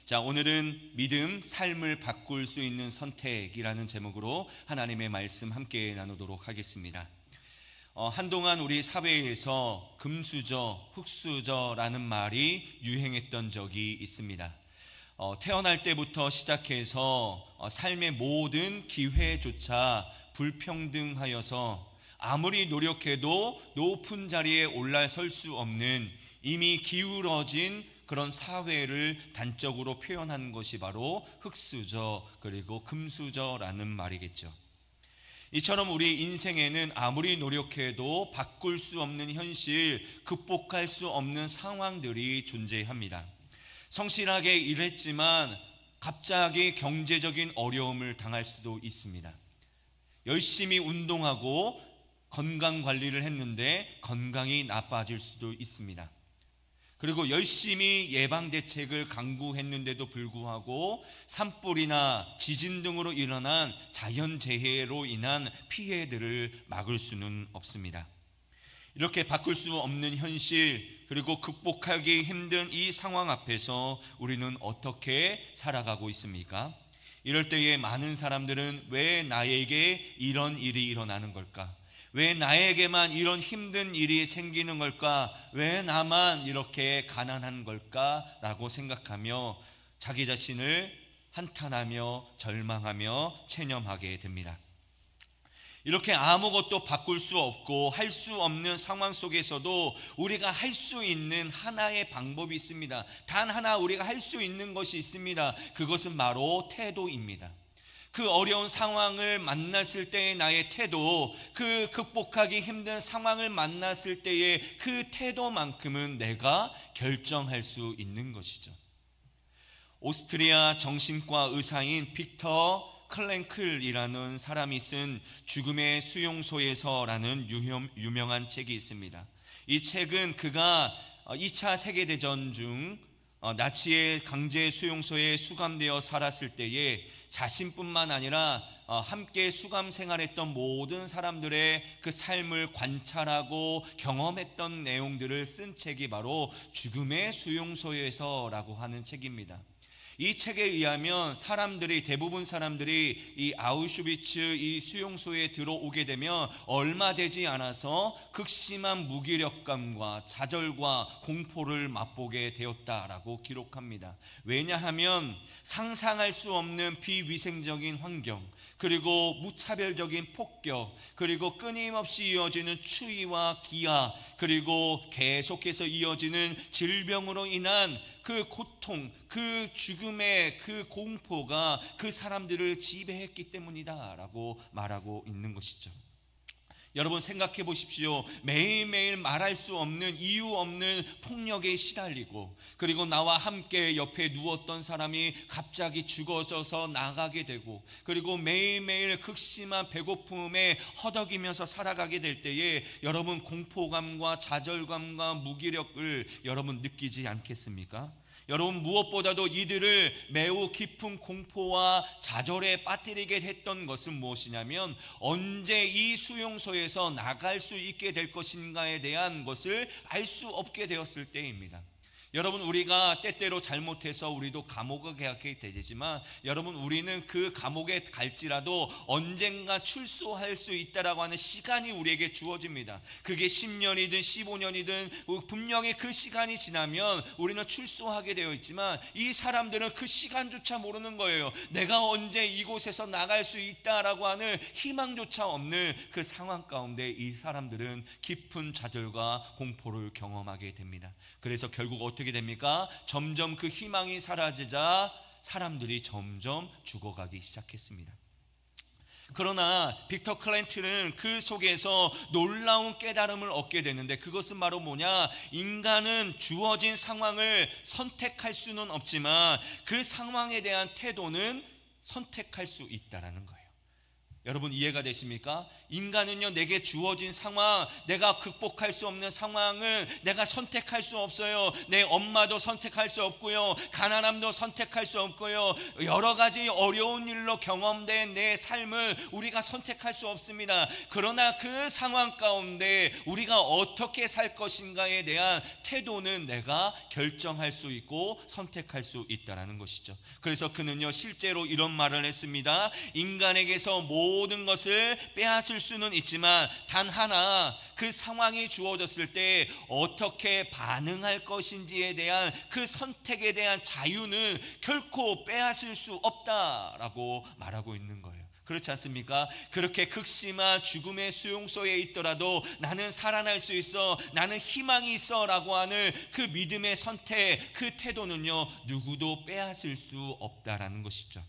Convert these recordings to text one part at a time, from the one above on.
자, 오늘은 믿음, 삶을 바꿀 수 있는 선택이라는 제목으로 하나님의 말씀 함께 나누도록 하겠습니다. 한동안 우리 사회에서 금수저, 흙수저라는 말이 유행했던 적이 있습니다. 태어날 때부터 시작해서 삶의 모든 기회조차 불평등하여서 아무리 노력해도 높은 자리에 올라설 수 없는 이미 기울어진 그런 사회를 단적으로 표현한 것이 바로 흙수저 그리고 금수저라는 말이겠죠. 이처럼 우리 인생에는 아무리 노력해도 바꿀 수 없는 현실, 극복할 수 없는 상황들이 존재합니다. 성실하게 일했지만 갑자기 경제적인 어려움을 당할 수도 있습니다. 열심히 운동하고 건강 관리를 했는데 건강이 나빠질 수도 있습니다. 그리고 열심히 예방대책을 강구했는데도 불구하고 산불이나 지진 등으로 일어난 자연재해로 인한 피해들을 막을 수는 없습니다. 이렇게 바꿀 수 없는 현실, 그리고 극복하기 힘든 이 상황 앞에서 우리는 어떻게 살아가고 있습니까? 이럴 때에 많은 사람들은 왜 나에게 이런 일이 일어나는 걸까? 왜 나에게만 이런 힘든 일이 생기는 걸까? 왜 나만 이렇게 가난한 걸까? 라고 생각하며 자기 자신을 한탄하며 절망하며 체념하게 됩니다. 이렇게 아무것도 바꿀 수 없고 할 수 없는 상황 속에서도 우리가 할 수 있는 하나의 방법이 있습니다. 단 하나 우리가 할 수 있는 것이 있습니다. 그것은 바로 태도입니다. 그 어려운 상황을 만났을 때의 나의 태도, 그 극복하기 힘든 상황을 만났을 때의 그 태도만큼은 내가 결정할 수 있는 것이죠. 오스트리아 정신과 의사인 빅터 클랭클이라는 사람이 쓴 죽음의 수용소에서라는 유명한 책이 있습니다. 이 책은 그가 2차 세계대전 중 나치의 강제 수용소에 수감되어 살았을 때에 자신뿐만 아니라 함께 수감 생활했던 모든 사람들의 그 삶을 관찰하고 경험했던 내용들을 쓴 책이 바로 죽음의 수용소에서라고 하는 책입니다. 이 책에 의하면 대부분 사람들이 이 아우슈비츠 이 수용소에 들어오게 되면 얼마 되지 않아서 극심한 무기력감과 좌절과 공포를 맛보게 되었다라고 기록합니다. 왜냐하면 상상할 수 없는 비위생적인 환경, 그리고 무차별적인 폭격, 그리고 끊임없이 이어지는 추위와 기아, 그리고 계속해서 이어지는 질병으로 인한 그 고통, 그 죽음의 그 공포가 그 사람들을 지배했기 때문이다라고 말하고 있는 것이죠. 여러분 생각해 보십시오. 매일매일 말할 수 없는 이유 없는 폭력에 시달리고, 그리고 나와 함께 옆에 누웠던 사람이 갑자기 죽어져서 나가게 되고, 그리고 매일매일 극심한 배고픔에 허덕이면서 살아가게 될 때에 여러분 공포감과 좌절감과 무기력을 여러분 느끼지 않겠습니까? 여러분 무엇보다도 이들을 매우 깊은 공포와 좌절에 빠뜨리게 했던 것은 무엇이냐면 언제 이 수용소에서 나갈 수 있게 될 것인가에 대한 것을 알 수 없게 되었을 때입니다. 여러분 우리가 때때로 잘못해서 우리도 감옥에 가게 되지만 여러분 우리는 그 감옥에 갈지라도 언젠가 출소할 수 있다라고 하는 시간이 우리에게 주어집니다. 그게 10년이든 15년이든 분명히 그 시간이 지나면 우리는 출소하게 되어 있지만 이 사람들은 그 시간조차 모르는 거예요. 내가 언제 이곳에서 나갈 수 있다라고 하는 희망조차 없는 그 상황 가운데 이 사람들은 깊은 좌절과 공포를 경험하게 됩니다. 그래서 결국 어떻게 됩니까? 점점 그 희망이 사라지자 사람들이 점점 죽어가기 시작했습니다. 그러나 빅터 클랭클은 그 속에서 놀라운 깨달음을 얻게 되는데 그것은 바로 뭐냐? 인간은 주어진 상황을 선택할 수는 없지만 그 상황에 대한 태도는 선택할 수 있다라는 거예요. 여러분 이해가 되십니까? 인간은요, 내게 주어진 상황, 내가 극복할 수 없는 상황을 내가 선택할 수 없어요. 내 엄마도 선택할 수 없고요, 가난함도 선택할 수 없고요, 여러 가지 어려운 일로 경험된 내 삶을 우리가 선택할 수 없습니다. 그러나 그 상황 가운데 우리가 어떻게 살 것인가에 대한 태도는 내가 결정할 수 있고 선택할 수 있다는 것이죠. 그래서 그는요, 실제로 이런 말을 했습니다. 인간에게서 모든 것을 빼앗을 수는 있지만 단 하나, 그 상황이 주어졌을 때 어떻게 반응할 것인지에 대한 그 선택에 대한 자유는 결코 빼앗을 수 없다라고 말하고 있는 거예요. 그렇지 않습니까? 그렇게 극심한 죽음의 수용소에 있더라도 나는 살아날 수 있어, 나는 희망이 있어 라고 하는 그 믿음의 선택, 그 태도는요, 누구도 빼앗을 수 없다라는 것이죠.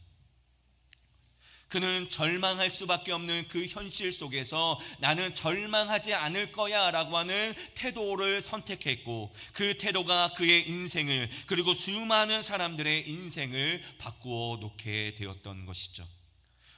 그는 절망할 수밖에 없는 그 현실 속에서 나는 절망하지 않을 거야 라고 하는 태도를 선택했고, 그 태도가 그의 인생을, 그리고 수많은 사람들의 인생을 바꾸어 놓게 되었던 것이죠.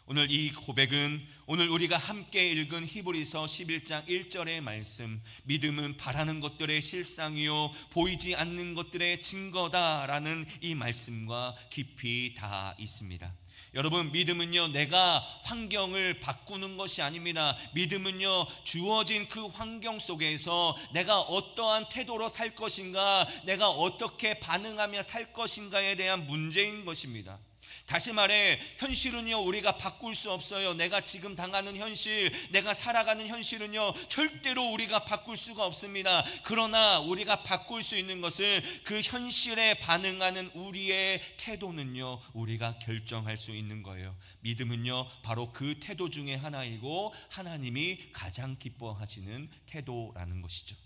오늘 이 고백은 오늘 우리가 함께 읽은 히브리서 11장 1절의 말씀, 믿음은 바라는 것들의 실상이요 보이지 않는 것들의 증거다라는 이 말씀과 깊이 닿아 있습니다. 여러분, 믿음은요, 내가 환경을 바꾸는 것이 아닙니다. 믿음은요, 주어진 그 환경 속에서 내가 어떠한 태도로 살 것인가, 내가 어떻게 반응하며 살 것인가에 대한 문제인 것입니다. 다시 말해, 현실은요, 우리가 바꿀 수 없어요. 내가 지금 당하는 현실, 내가 살아가는 현실은요, 절대로 우리가 바꿀 수가 없습니다. 그러나 우리가 바꿀 수 있는 것은 그 현실에 반응하는 우리의 태도는요, 우리가 결정할 수 있는 거예요. 믿음은요, 바로 그 태도 중에 하나이고 하나님이 가장 기뻐하시는 태도라는 것이죠.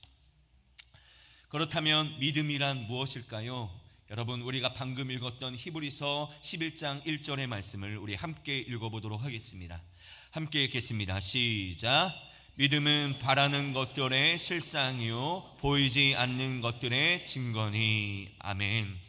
그렇다면 믿음이란 무엇일까요? 여러분, 우리가 방금 읽었던 히브리서 11장 1절의 말씀을 우리 함께 읽어보도록 하겠습니다. 함께 읽겠습니다. 시작. 믿음은 바라는 것들의 실상이요 보이지 않는 것들의 증거니. 아멘.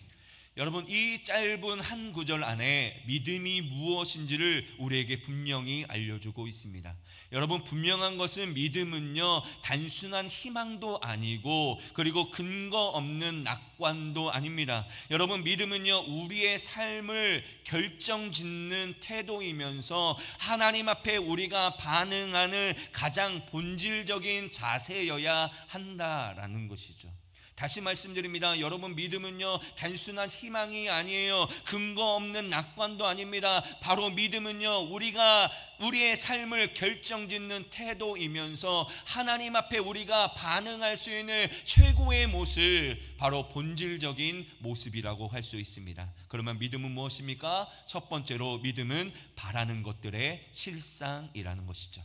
여러분, 이 짧은 한 구절 안에 믿음이 무엇인지를 우리에게 분명히 알려주고 있습니다. 여러분, 분명한 것은 믿음은요, 단순한 희망도 아니고 그리고 근거 없는 낙관도 아닙니다. 여러분, 믿음은요, 우리의 삶을 결정짓는 태도이면서 하나님 앞에 우리가 반응하는 가장 본질적인 자세여야 한다라는 것이죠. 다시 말씀드립니다. 여러분, 믿음은요, 단순한 희망이 아니에요. 근거 없는 낙관도 아닙니다. 바로 믿음은요, 우리가 우리의 삶을 결정짓는 태도이면서 하나님 앞에 우리가 반응할 수 있는 최고의 모습, 바로 본질적인 모습이라고 할 수 있습니다. 그러면 믿음은 무엇입니까? 첫 번째로 믿음은 바라는 것들의 실상이라는 것이죠.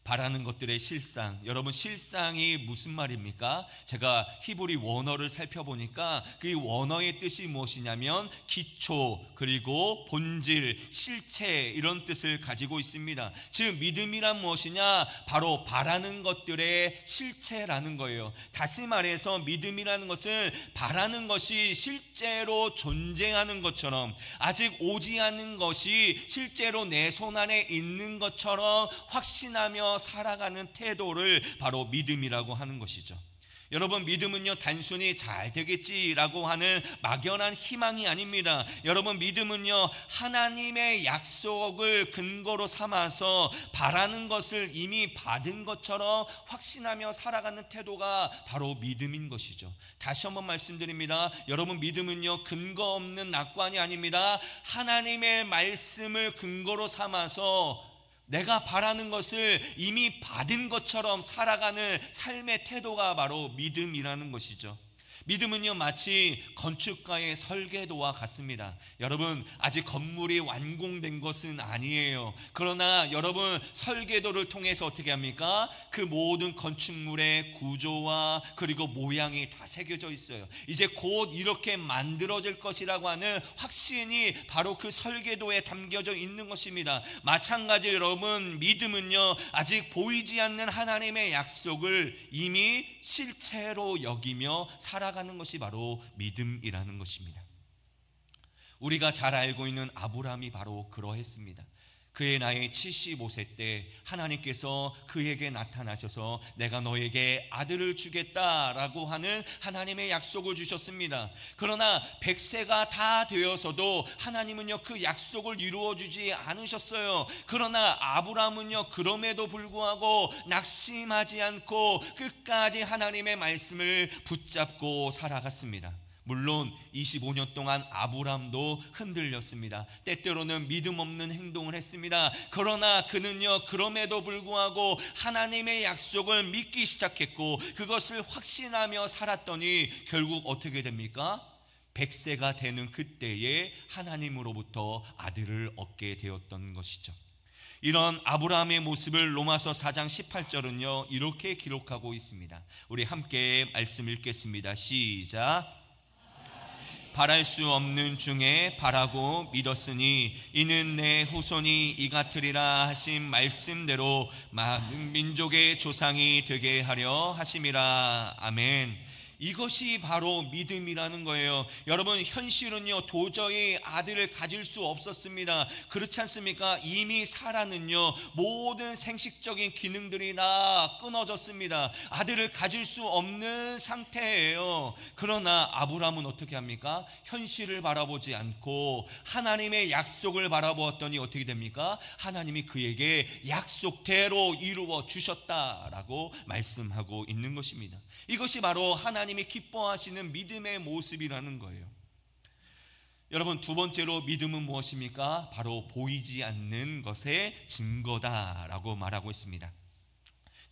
바라는 것들의 실상. 여러분, 실상이 무슨 말입니까? 제가 히브리 원어를 살펴보니까 그 원어의 뜻이 무엇이냐면 기초, 그리고 본질, 실체, 이런 뜻을 가지고 있습니다. 즉 믿음이란 무엇이냐? 바로 바라는 것들의 실체라는 거예요. 다시 말해서 믿음이라는 것은 바라는 것이 실제로 존재하는 것처럼, 아직 오지 않은 것이 실제로 내 손 안에 있는 것처럼 확신하며 살아가는 태도를 바로 믿음이라고 하는 것이죠. 여러분, 믿음은요, 단순히 잘 되겠지라고 하는 막연한 희망이 아닙니다. 여러분, 믿음은요, 하나님의 약속을 근거로 삼아서 바라는 것을 이미 받은 것처럼 확신하며 살아가는 태도가 바로 믿음인 것이죠. 다시 한번 말씀드립니다. 여러분, 믿음은요, 근거 없는 낙관이 아닙니다. 하나님의 말씀을 근거로 삼아서 내가 바라는 것을 이미 받은 것처럼 살아가는 삶의 태도가 바로 믿음이라는 것이죠. 믿음은요, 마치 건축가의 설계도와 같습니다. 여러분, 아직 건물이 완공된 것은 아니에요. 그러나 여러분, 설계도를 통해서 어떻게 합니까? 그 모든 건축물의 구조와 그리고 모양이 다 새겨져 있어요. 이제 곧 이렇게 만들어질 것이라고 하는 확신이 바로 그 설계도에 담겨져 있는 것입니다. 마찬가지로 여러분, 믿음은요, 아직 보이지 않는 하나님의 약속을 이미 실체로 여기며 살아가는 것이 바로 믿음이라는 것입니다. 우리가 잘 알고 있는 아브라함이 바로 그러했습니다. 그의 나이 75세 때 하나님께서 그에게 나타나셔서 내가 너에게 아들을 주겠다라고 하는 하나님의 약속을 주셨습니다. 그러나 100세가 다 되어서도 하나님은요 그 약속을 이루어주지 않으셨어요. 그러나 아브라함은요 그럼에도 불구하고 낙심하지 않고 끝까지 하나님의 말씀을 붙잡고 살아갔습니다. 물론 25년 동안 아브라함도 흔들렸습니다. 때때로는 믿음 없는 행동을 했습니다. 그러나 그는요 그럼에도 불구하고 하나님의 약속을 믿기 시작했고 그것을 확신하며 살았더니 결국 어떻게 됩니까? 100세가 되는 그때에 하나님으로부터 아들을 얻게 되었던 것이죠. 이런 아브라함의 모습을 로마서 4장 18절은요 이렇게 기록하고 있습니다. 우리 함께 말씀 읽겠습니다. 시작. 바랄 수 없는 중에 바라고 믿었으니 이는 내 후손이 이 같으리라 하신 말씀대로 많은 민족의 조상이 되게 하려 하심이라. 아멘. 이것이 바로 믿음이라는 거예요. 여러분, 현실은요 도저히 아들을 가질 수 없었습니다. 그렇지 않습니까? 이미 사라는요 모든 생식적인 기능들이 다 끊어졌습니다. 아들을 가질 수 없는 상태예요. 그러나 아브라함은 어떻게 합니까? 현실을 바라보지 않고 하나님의 약속을 바라보았더니 어떻게 됩니까? 하나님이 그에게 약속대로 이루어 주셨다라고 말씀하고 있는 것입니다. 이것이 바로 하나님이 기뻐하시는 믿음의 모습이라는 거예요. 여러분, 두 번째로 믿음은 무엇입니까? 바로 보이지 않는 것의 증거다라고 말하고 있습니다.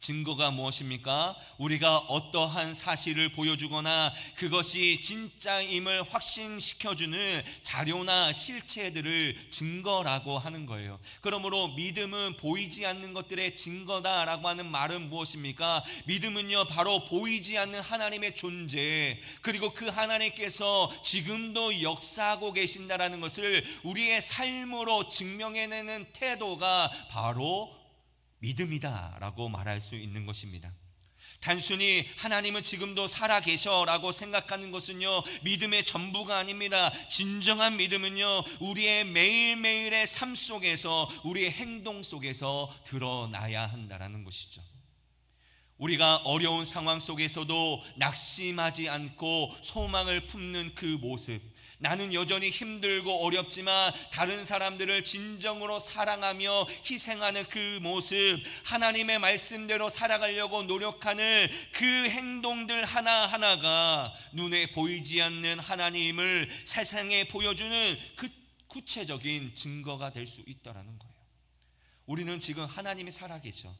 증거가 무엇입니까? 우리가 어떠한 사실을 보여주거나 그것이 진짜임을 확신시켜주는 자료나 실체들을 증거라고 하는 거예요. 그러므로 믿음은 보이지 않는 것들의 증거다라고 하는 말은 무엇입니까? 믿음은요 바로 보이지 않는 하나님의 존재, 그리고 그 하나님께서 지금도 역사하고 계신다라는 것을 우리의 삶으로 증명해내는 태도가 바로 믿음이다라고 말할 수 있는 것입니다. 단순히 하나님은 지금도 살아계셔라고 생각하는 것은요 믿음의 전부가 아닙니다. 진정한 믿음은요 우리의 매일매일의 삶 속에서, 우리의 행동 속에서 드러나야 한다라는 것이죠. 우리가 어려운 상황 속에서도 낙심하지 않고 소망을 품는 그 모습, 나는 여전히 힘들고 어렵지만 다른 사람들을 진정으로 사랑하며 희생하는 그 모습, 하나님의 말씀대로 살아가려고 노력하는 그 행동들 하나하나가 눈에 보이지 않는 하나님을 세상에 보여주는 그 구체적인 증거가 될 수 있다는 거예요. 우리는 지금 하나님이 살아계셔,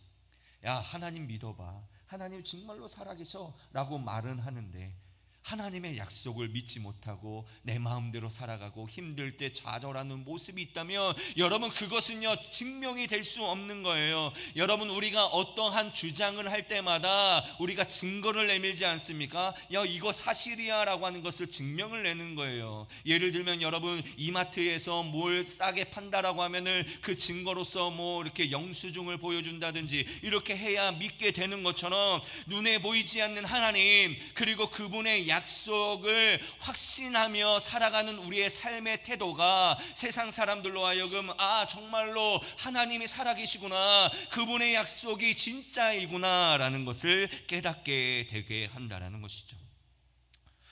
야 하나님 믿어봐, 하나님 정말로 살아계셔 라고 말은 하는데 하나님의 약속을 믿지 못하고 내 마음대로 살아가고 힘들 때 좌절하는 모습이 있다면 여러분, 그것은요 증명이 될 수 없는 거예요. 여러분, 우리가 어떠한 주장을 할 때마다 우리가 증거를 내밀지 않습니까? 야 이거 사실이야 라고 하는 것을 증명을 내는 거예요. 예를 들면 여러분, 이마트에서 뭘 싸게 판다라고 하면은 그 증거로서 뭐 이렇게 영수증을 보여준다든지 이렇게 해야 믿게 되는 것처럼 눈에 보이지 않는 하나님, 그리고 그분의 약속을 확신하며 살아가는 우리의 삶의 태도가 세상 사람들로 하여금 아 정말로 하나님이 살아계시구나, 그분의 약속이 진짜이구나 라는 것을 깨닫게 되게 한다는 것이죠.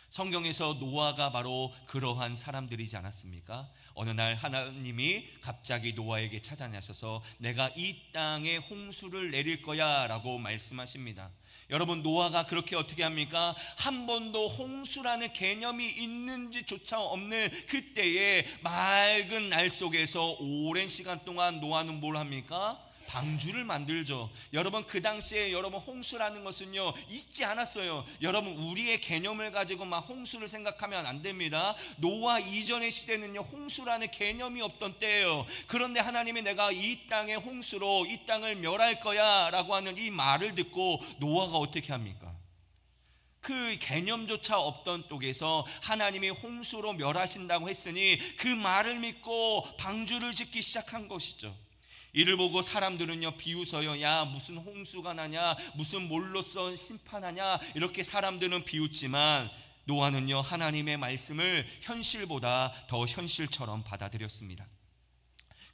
성경에서 노아가 바로 그러한 사람들이지 않았습니까? 어느 날 하나님이 갑자기 노아에게 찾아나셔서 내가 이 땅에 홍수를 내릴 거야 라고 말씀하십니다. 여러분, 노아가 그렇게 어떻게 합니까? 한 번도 홍수라는 개념이 있는지조차 없는 그때의 맑은 날 속에서 오랜 시간 동안 노아는 뭘 합니까? 방주를 만들죠. 여러분, 그 당시에 여러분 홍수라는 것은요 있지 않았어요. 여러분, 우리의 개념을 가지고 막 홍수를 생각하면 안 됩니다. 노아 이전의 시대는요 홍수라는 개념이 없던 때예요. 그런데 하나님이 내가 이 땅의 홍수로 이 땅을 멸할 거야 라고 하는 이 말을 듣고 노아가 어떻게 합니까? 그 개념조차 없던 쪽에서 하나님이 홍수로 멸하신다고 했으니 그 말을 믿고 방주를 짓기 시작한 것이죠. 이를 보고 사람들은요 비웃어요. 야 무슨 홍수가 나냐, 무슨 뭘로써 심판하냐, 이렇게 사람들은 비웃지만 노아는요 하나님의 말씀을 현실보다 더 현실처럼 받아들였습니다.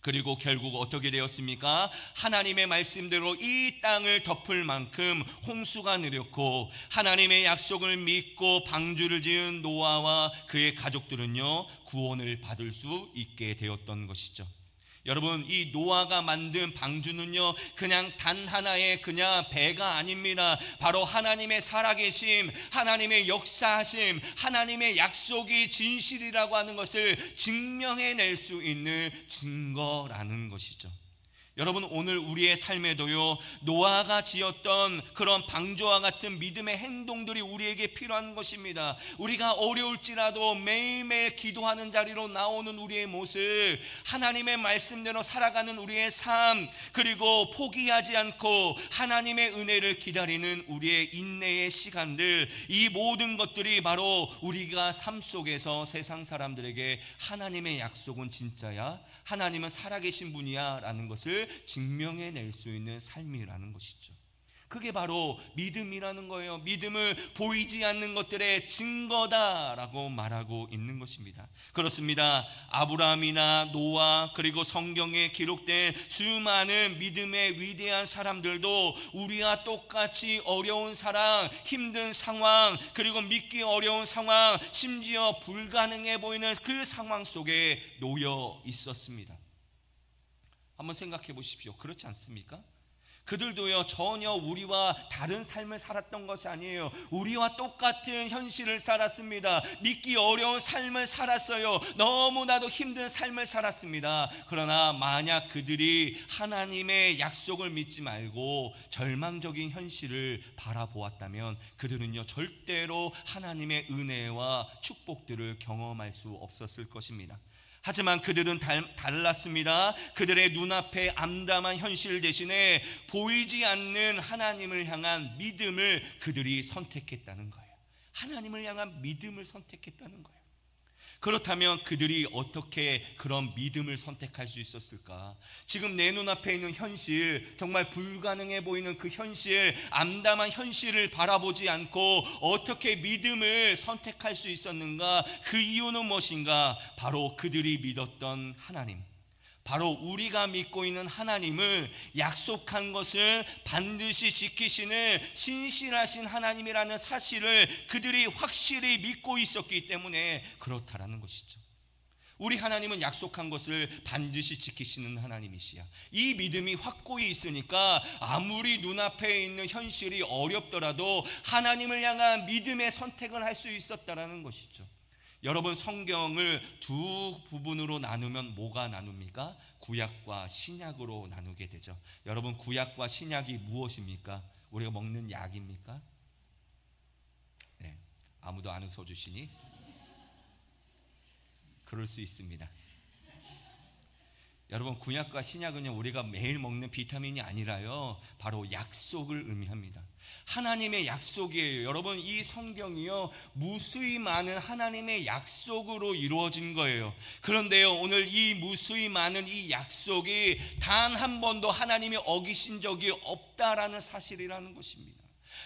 그리고 결국 어떻게 되었습니까? 하나님의 말씀대로 이 땅을 덮을 만큼 홍수가 내렸고, 하나님의 약속을 믿고 방주를 지은 노아와 그의 가족들은요, 구원을 받을 수 있게 되었던 것이죠. 여러분, 이 노아가 만든 방주는요, 그냥 단 하나의 그냥 배가 아닙니다. 바로 하나님의 살아계심, 하나님의 역사하심, 하나님의 약속이 진실이라고 하는 것을 증명해낼 수 있는 증거라는 것이죠. 여러분, 오늘 우리의 삶에도요, 노아가 지었던 그런 방주와 같은 믿음의 행동들이 우리에게 필요한 것입니다. 우리가 어려울지라도 매일매일 기도하는 자리로 나오는 우리의 모습, 하나님의 말씀대로 살아가는 우리의 삶, 그리고 포기하지 않고 하나님의 은혜를 기다리는 우리의 인내의 시간들, 이 모든 것들이 바로 우리가 삶 속에서 세상 사람들에게 하나님의 약속은 진짜야, 하나님은 살아계신 분이야 라는 것을 증명해낼 수 있는 삶이라는 것이죠. 그게 바로 믿음이라는 거예요. 믿음은 보이지 않는 것들의 증거다라고 말하고 있는 것입니다. 그렇습니다. 아브라함이나 노아, 그리고 성경에 기록된 수많은 믿음의 위대한 사람들도 우리와 똑같이 어려운 상황, 힘든 상황, 그리고 믿기 어려운 상황, 심지어 불가능해 보이는 그 상황 속에 놓여 있었습니다. 한번 생각해 보십시오. 그렇지 않습니까? 그들도요, 전혀 우리와 다른 삶을 살았던 것이 아니에요. 우리와 똑같은 현실을 살았습니다. 믿기 어려운 삶을 살았어요. 너무나도 힘든 삶을 살았습니다. 그러나 만약 그들이 하나님의 약속을 믿지 말고 절망적인 현실을 바라보았다면 그들은요, 절대로 하나님의 은혜와 축복들을 경험할 수 없었을 것입니다. 하지만 그들은 달랐습니다. 그들의 눈앞에 암담한 현실 대신에 보이지 않는 하나님을 향한 믿음을 그들이 선택했다는 거예요. 하나님을 향한 믿음을 선택했다는 거예요. 그렇다면 그들이 어떻게 그런 믿음을 선택할 수 있었을까? 지금 내 눈앞에 있는 현실, 정말 불가능해 보이는 그 현실, 암담한 현실을 바라보지 않고 어떻게 믿음을 선택할 수 있었는가? 그 이유는 무엇인가? 바로 그들이 믿었던 하나님, 바로 우리가 믿고 있는 하나님은 약속한 것은 반드시 지키시는 신실하신 하나님이라는 사실을 그들이 확실히 믿고 있었기 때문에 그렇다라는 것이죠. 우리 하나님은 약속한 것을 반드시 지키시는 하나님이시야. 이 믿음이 확고히 있으니까 아무리 눈앞에 있는 현실이 어렵더라도 하나님을 향한 믿음의 선택을 할 수 있었다라는 것이죠. 여러분, 성경을 두 부분으로 나누면 뭐가 나눕니까? 구약과 신약으로 나누게 되죠. 여러분, 구약과 신약이 무엇입니까? 우리가 먹는 약입니까? 네, 아무도 안 웃어주시니? 그럴 수 있습니다. 여러분, 구약과 신약은요, 우리가 매일 먹는 비타민이 아니라요, 바로 약속을 의미합니다. 하나님의 약속이에요. 여러분, 이 성경이요, 무수히 많은 하나님의 약속으로 이루어진 거예요. 그런데요, 오늘 이 무수히 많은 이 약속이 단 한 번도 하나님이 어기신 적이 없다라는 사실이라는 것입니다.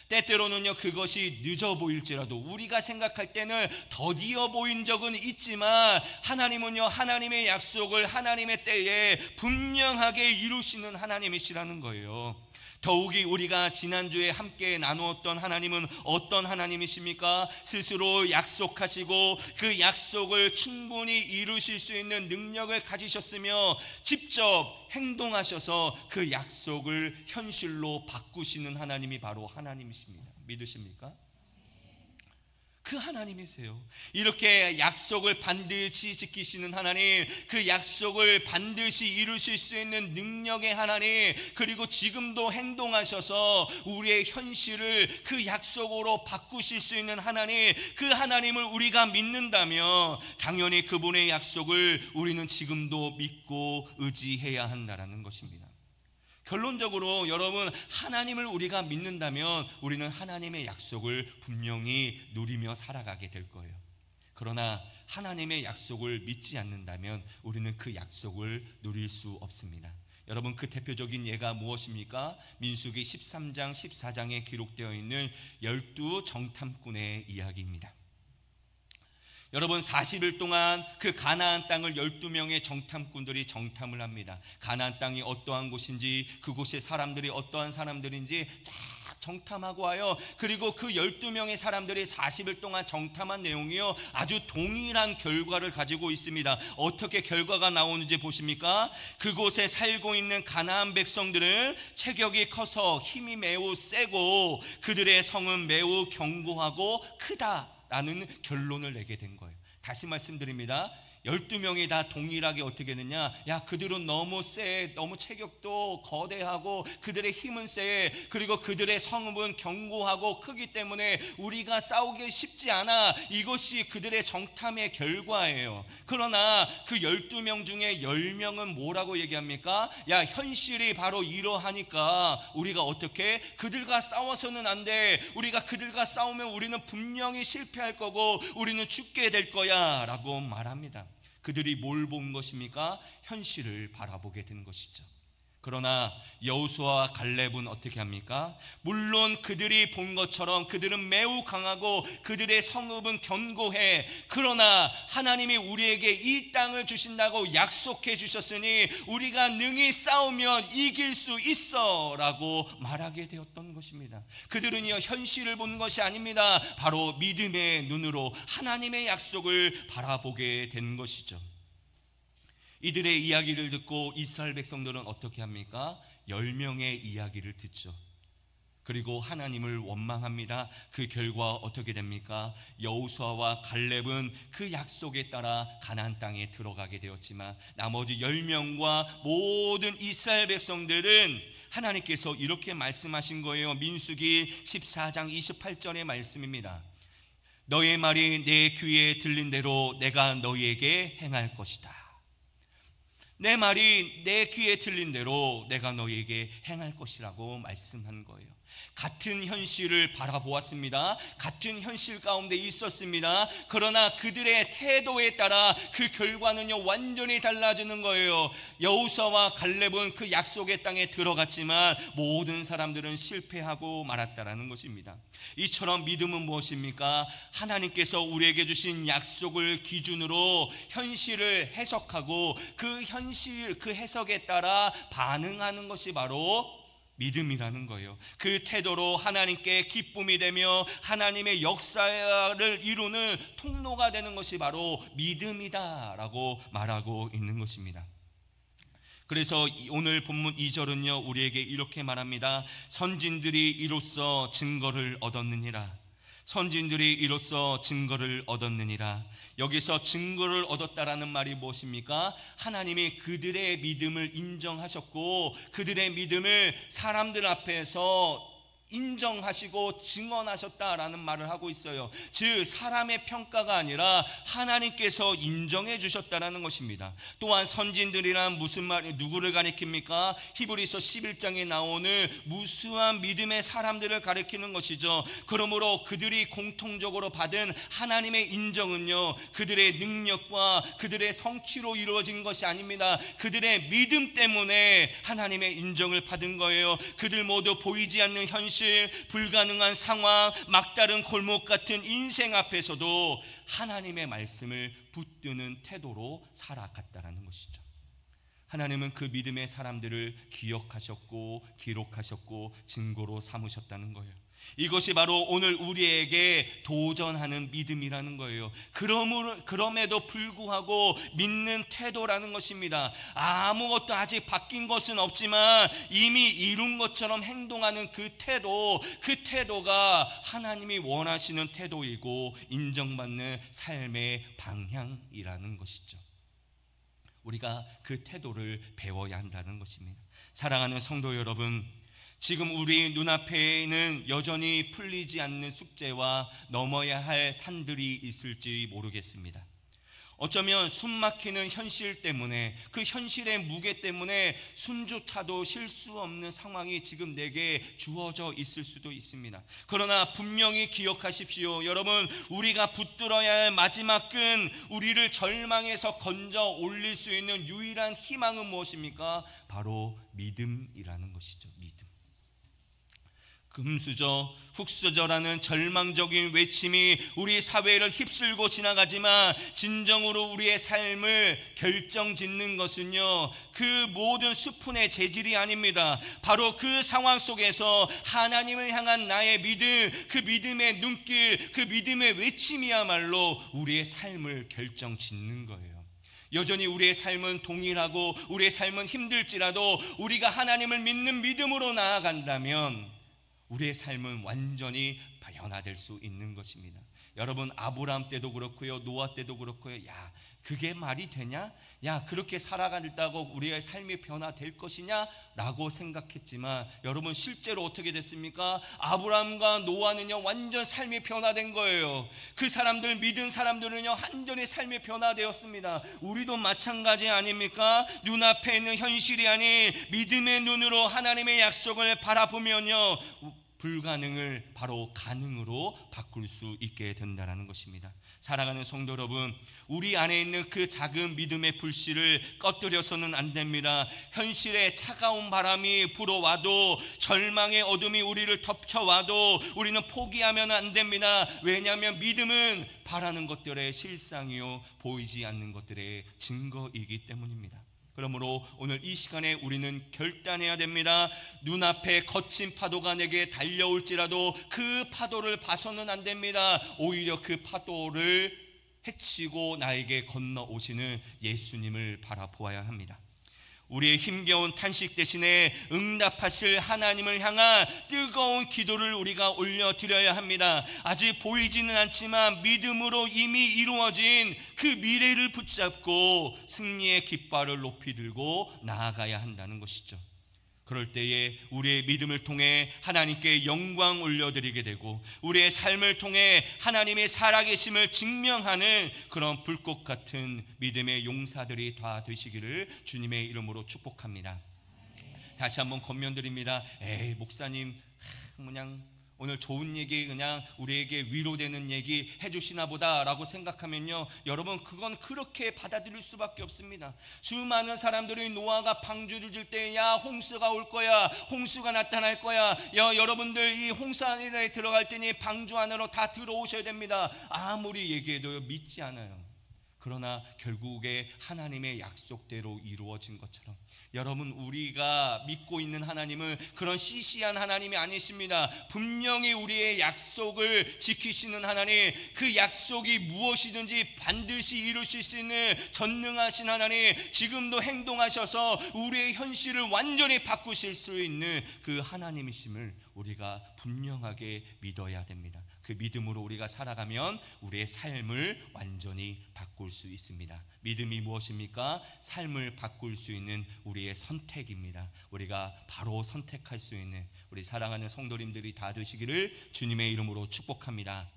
때때로는요, 그것이 늦어 보일지라도, 우리가 생각할 때는 더디어 보인 적은 있지만 하나님은요, 하나님의 약속을 하나님의 때에 분명하게 이루시는 하나님이시라는 거예요. 더욱이 우리가 지난주에 함께 나누었던 하나님은 어떤 하나님이십니까? 스스로 약속하시고 그 약속을 충분히 이루실 수 있는 능력을 가지셨으며 직접 행동하셔서 그 약속을 현실로 바꾸시는 하나님이 바로 하나님이십니다. 믿으십니까? 그 하나님이세요. 이렇게 약속을 반드시 지키시는 하나님, 그 약속을 반드시 이루실 수 있는 능력의 하나님, 그리고 지금도 행동하셔서 우리의 현실을 그 약속으로 바꾸실 수 있는 하나님, 그 하나님을 우리가 믿는다면 당연히 그분의 약속을 우리는 지금도 믿고 의지해야 한다는 것입니다. 결론적으로 여러분, 하나님을 우리가 믿는다면 우리는 하나님의 약속을 분명히 누리며 살아가게 될 거예요. 그러나 하나님의 약속을 믿지 않는다면 우리는 그 약속을 누릴 수 없습니다. 여러분, 그 대표적인 예가 무엇입니까? 민수기 13장 14장에 기록되어 있는 12 정탐꾼의 이야기입니다. 여러분, 40일 동안 그 가나안 땅을 12명의 정탐꾼들이 정탐을 합니다. 가나안 땅이 어떠한 곳인지, 그곳의 사람들이 어떠한 사람들인지 쫙 정탐하고 와요. 그리고 그 12명의 사람들이 40일 동안 정탐한 내용이요, 아주 동일한 결과를 가지고 있습니다. 어떻게 결과가 나오는지 보십니까? 그곳에 살고 있는 가나안 백성들은 체격이 커서 힘이 매우 세고 그들의 성은 매우 견고하고 크다라는 결론을 내게 된 거예요. 다시 말씀드립니다. 12명이 다 동일하게 어떻게 했느냐? 야, 그들은 너무 세, 너무 체격도 거대하고 그들의 힘은 세, 그리고 그들의 성읍은 견고하고 크기 때문에 우리가 싸우기 쉽지 않아. 이것이 그들의 정탐의 결과예요. 그러나 그 12명 중에 10명은 뭐라고 얘기합니까? 야, 현실이 바로 이러하니까 우리가 어떻게? 그들과 싸워서는 안 돼. 우리가 그들과 싸우면 우리는 분명히 실패할 거고 우리는 죽게 될 거야 라고 말합니다. 그들이 뭘 본 것입니까? 현실을 바라보게 된 것이죠. 그러나 여호수아와 갈렙은 어떻게 합니까? 물론 그들이 본 것처럼 그들은 매우 강하고 그들의 성읍은 견고해. 그러나 하나님이 우리에게 이 땅을 주신다고 약속해 주셨으니 우리가 능히 싸우면 이길 수 있어 라고 말하게 되었던 것입니다. 그들은요, 현실을 본 것이 아닙니다. 바로 믿음의 눈으로 하나님의 약속을 바라보게 된 것이죠. 이들의 이야기를 듣고 이스라엘 백성들은 어떻게 합니까? 10명의 이야기를 듣죠. 그리고 하나님을 원망합니다. 그 결과 어떻게 됩니까? 여호수아와 갈렙은 그 약속에 따라 가나안 땅에 들어가게 되었지만 나머지 10명과 모든 이스라엘 백성들은 하나님께서 이렇게 말씀하신 거예요. 민수기 14장 28절의 말씀입니다. 너의 말이 내 귀에 들린 대로 내가 너희에게 행할 것이다. 내 말이 내 귀에 들린 대로 내가 너희에게 행할 것이라고 말씀한 거예요. 같은 현실을 바라보았습니다. 같은 현실 가운데 있었습니다. 그러나 그들의 태도에 따라 그 결과는요, 완전히 달라지는 거예요. 여호수아와 갈렙은 그 약속의 땅에 들어갔지만 모든 사람들은 실패하고 말았다라는 것입니다. 이처럼 믿음은 무엇입니까? 하나님께서 우리에게 주신 약속을 기준으로 현실을 해석하고 그 현실, 그 해석에 따라 반응하는 것이 바로 믿음이라는 거예요. 그 태도로 하나님께 기쁨이 되며 하나님의 역사를 이루는 통로가 되는 것이 바로 믿음이다라고 말하고 있는 것입니다. 그래서 오늘 본문 2절은요, 우리에게 이렇게 말합니다. 선진들이 이로써 증거를 얻었느니라. 선진들이 이로써 증거를 얻었느니라. 여기서 증거를 얻었다라는 말이 무엇입니까? 하나님이 그들의 믿음을 인정하셨고 그들의 믿음을 사람들 앞에서 인정하시고 증언하셨다라는 말을 하고 있어요. 즉 사람의 평가가 아니라 하나님께서 인정해 주셨다라는 것입니다. 또한 선진들이란 무슨 말이 누구를 가리킵니까? 히브리서 11장에 나오는 무수한 믿음의 사람들을 가리키는 것이죠. 그러므로 그들이 공통적으로 받은 하나님의 인정은요, 그들의 능력과 그들의 성취로 이루어진 것이 아닙니다. 그들의 믿음 때문에 하나님의 인정을 받은 거예요. 그들 모두 보이지 않는 현실, 불가능한 상황, 막다른 골목 같은 인생 앞에서도 하나님의 말씀을 붙드는 태도로 살아갔다라는 것이죠. 하나님은 그 믿음의 사람들을 기억하셨고 기록하셨고 증거로 삼으셨다는 거예요. 이것이 바로 오늘 우리에게 도전하는 믿음이라는 거예요. 그럼에도 불구하고 믿는 태도라는 것입니다. 아무것도 아직 바뀐 것은 없지만 이미 이룬 것처럼 행동하는 그 태도가 하나님이 원하시는 태도이고 인정받는 삶의 방향이라는 것이죠. 우리가 그 태도를 배워야 한다는 것입니다. 사랑하는 성도 여러분, 지금 우리 눈앞에는 여전히 풀리지 않는 숙제와 넘어야 할 산들이 있을지 모르겠습니다. 어쩌면 숨막히는 현실 때문에, 그 현실의 무게 때문에 숨조차도 쉴 수 없는 상황이 지금 내게 주어져 있을 수도 있습니다. 그러나 분명히 기억하십시오. 여러분, 우리가 붙들어야 할 마지막 끈, 우리를 절망에서 건져 올릴 수 있는 유일한 희망은 무엇입니까? 바로 믿음이라는 것이죠. 믿음. 금수저, 흙수저라는 절망적인 외침이 우리 사회를 휩쓸고 지나가지만 진정으로 우리의 삶을 결정짓는 것은요, 그 모든 수푼의 재질이 아닙니다. 바로 그 상황 속에서 하나님을 향한 나의 믿음, 그 믿음의 눈길, 그 믿음의 외침이야말로 우리의 삶을 결정짓는 거예요. 여전히 우리의 삶은 동일하고 우리의 삶은 힘들지라도 우리가 하나님을 믿는 믿음으로 나아간다면 우리의 삶은 완전히 변화될 수 있는 것입니다. 여러분, 아브라함 때도 그렇고요, 노아 때도 그렇고요. 야, 그게 말이 되냐? 야, 그렇게 살아간다고 우리의 삶이 변화될 것이냐? 라고 생각했지만 여러분, 실제로 어떻게 됐습니까? 아브라함과 노아는요, 완전 삶이 변화된 거예요. 그 사람들, 믿은 사람들은요, 완전히 삶이 변화되었습니다. 우리도 마찬가지 아닙니까? 눈앞에 있는 현실이 아닌 믿음의 눈으로 하나님의 약속을 바라보면요, 불가능을 바로 가능으로 바꿀 수 있게 된다는 것입니다. 사랑하는 성도 여러분, 우리 안에 있는 그 작은 믿음의 불씨를 꺼뜨려서는 안 됩니다. 현실의 차가운 바람이 불어와도, 절망의 어둠이 우리를 덮쳐와도 우리는 포기하면 안 됩니다. 왜냐하면 믿음은 바라는 것들의 실상이요, 보이지 않는 것들의 증거이기 때문입니다. 그러므로 오늘 이 시간에 우리는 결단해야 됩니다. 눈앞에 거친 파도가 내게 달려올지라도 그 파도를 봐서는 안 됩니다. 오히려 그 파도를 헤치고 나에게 건너오시는 예수님을 바라보아야 합니다. 우리의 힘겨운 탄식 대신에 응답하실 하나님을 향한 뜨거운 기도를 우리가 올려드려야 합니다. 아직 보이지는 않지만 믿음으로 이미 이루어진 그 미래를 붙잡고 승리의 깃발을 높이 들고 나아가야 한다는 것이죠. 그럴 때에 우리의 믿음을 통해 하나님께 영광 올려드리게 되고 우리의 삶을 통해 하나님의 살아계심을 증명하는 그런 불꽃 같은 믿음의 용사들이 다 되시기를 주님의 이름으로 축복합니다. 다시 한번 권면드립니다. 에이, 목사님 그냥 오늘 좋은 얘기, 그냥 우리에게 위로되는 얘기 해주시나 보다 라고 생각하면요, 여러분, 그건 그렇게 받아들일 수밖에 없습니다. 수많은 사람들이 노아가 방주를 질 때 야, 홍수가 올 거야, 홍수가 나타날 거야, 야, 여러분들 이 홍수 안에 들어갈 때니 방주 안으로 다 들어오셔야 됩니다. 아무리 얘기해도 믿지 않아요. 그러나 결국에 하나님의 약속대로 이루어진 것처럼 여러분, 우리가 믿고 있는 하나님은 그런 시시한 하나님이 아니십니다. 분명히 우리의 약속을 지키시는 하나님, 그 약속이 무엇이든지 반드시 이루실 수 있는 전능하신 하나님, 지금도 행동하셔서 우리의 현실을 완전히 바꾸실 수 있는 그 하나님이심을 우리가 분명하게 믿어야 됩니다. 그 믿음으로 우리가 살아가면 우리의 삶을 완전히 바꿀 수 있습니다. 믿음이 무엇입니까? 삶을 바꿀 수 있는 우리의 선택입니다. 우리가 바로 선택할 수 있는 우리 사랑하는 성도님들이 다 되시기를 주님의 이름으로 축복합니다.